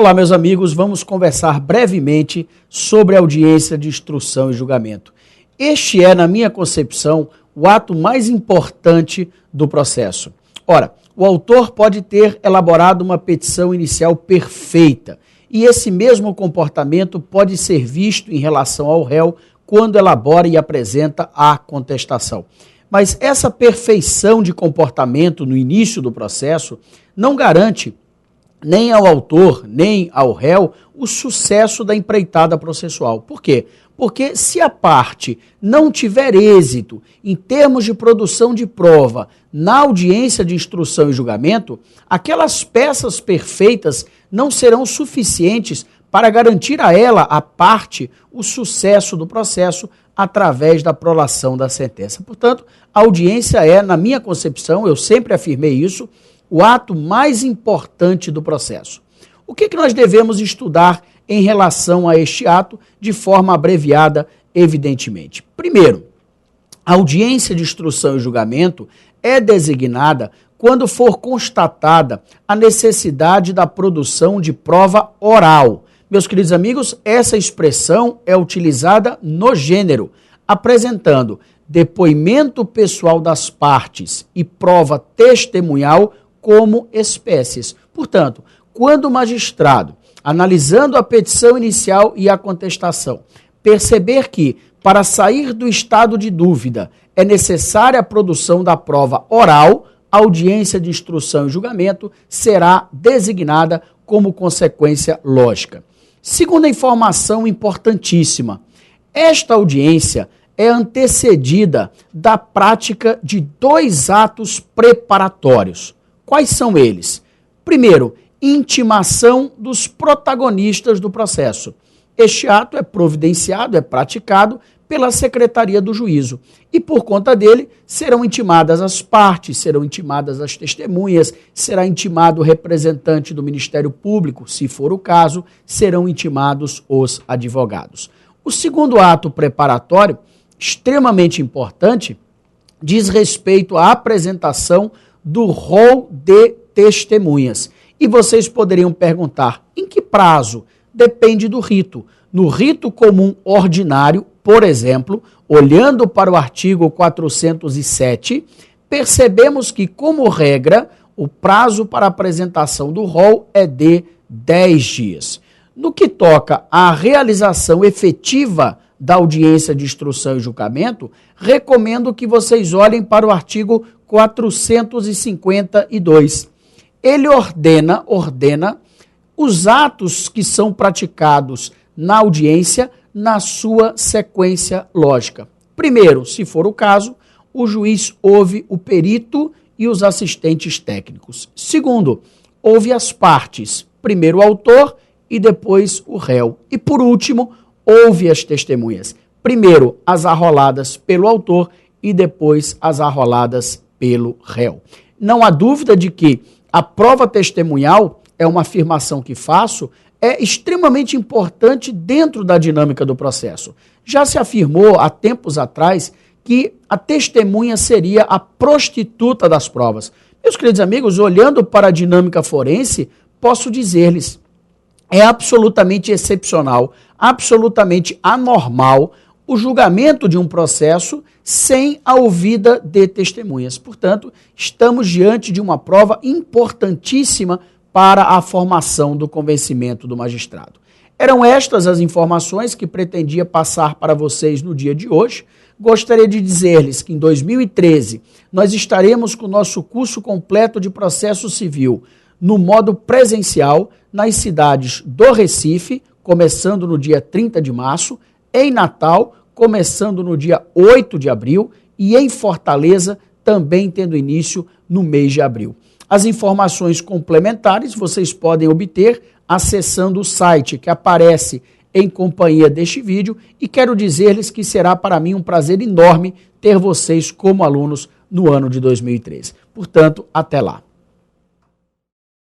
Olá, meus amigos, vamos conversar brevemente sobre a audiência de instrução e julgamento. Este é, na minha concepção, o ato mais importante do processo. Ora, o autor pode ter elaborado uma petição inicial perfeita e esse mesmo comportamento pode ser visto em relação ao réu quando elabora e apresenta a contestação. Mas essa perfeição de comportamento no início do processo não garante nem ao autor, nem ao réu, o sucesso da empreitada processual. Por quê? Porque se a parte não tiver êxito em termos de produção de prova na audiência de instrução e julgamento, aquelas peças perfeitas não serão suficientes para garantir a ela, a parte, o sucesso do processo através da prolação da sentença. Portanto, a audiência é, na minha concepção, eu sempre afirmei isso, o ato mais importante do processo. O que nós devemos estudar em relação a este ato de forma abreviada, evidentemente? Primeiro, a audiência de instrução e julgamento é designada quando for constatada a necessidade da produção de prova oral. Meus queridos amigos, essa expressão é utilizada no gênero, apresentando depoimento pessoal das partes e prova testemunhal como espécies. Portanto, quando o magistrado, analisando a petição inicial e a contestação, perceber que, para sair do estado de dúvida, é necessária a produção da prova oral, a audiência de instrução e julgamento será designada como consequência lógica. Segunda informação importantíssima, esta audiência é antecedida da prática de dois atos preparatórios. Quais são eles? Primeiro, intimação dos protagonistas do processo. Este ato é providenciado, é praticado pela Secretaria do Juízo e, por conta dele, serão intimadas as partes, serão intimadas as testemunhas, será intimado o representante do Ministério Público, se for o caso, serão intimados os advogados. O segundo ato preparatório, extremamente importante, diz respeito à apresentação do rol de testemunhas. E vocês poderiam perguntar, em que prazo? Depende do rito. No rito comum ordinário, por exemplo, olhando para o artigo 407, percebemos que, como regra, o prazo para apresentação do rol é de 10 dias. No que toca à realização efetiva da audiência de instrução e julgamento, recomendo que vocês olhem para o artigo 452. Ele ordena os atos que são praticados na audiência na sua sequência lógica. Primeiro, se for o caso, o juiz ouve o perito e os assistentes técnicos. Segundo, ouve as partes, primeiro o autor e depois o réu. E por último, ouve as testemunhas. Primeiro as arroladas pelo autor e depois as arroladas pelo réu. Não há dúvida de que a prova testemunhal, é uma afirmação que faço, é extremamente importante dentro da dinâmica do processo. Já se afirmou há tempos atrás que a testemunha seria a prostituta das provas. Meus queridos amigos, olhando para a dinâmica forense, posso dizer-lhes, é absolutamente excepcional, absolutamente anormal o julgamento de um processo sem a ouvida de testemunhas. Portanto, estamos diante de uma prova importantíssima para a formação do convencimento do magistrado. Eram estas as informações que pretendia passar para vocês no dia de hoje. Gostaria de dizer-lhes que em 2013 nós estaremos com o nosso curso completo de processo civil no modo presencial nas cidades do Recife, começando no dia 30 de março, em Natal, começando no dia 8 de abril e em Fortaleza, também tendo início no mês de abril. As informações complementares vocês podem obter acessando o site que aparece em companhia deste vídeo e quero dizer-lhes que será para mim um prazer enorme ter vocês como alunos no ano de 2013. Portanto, até lá.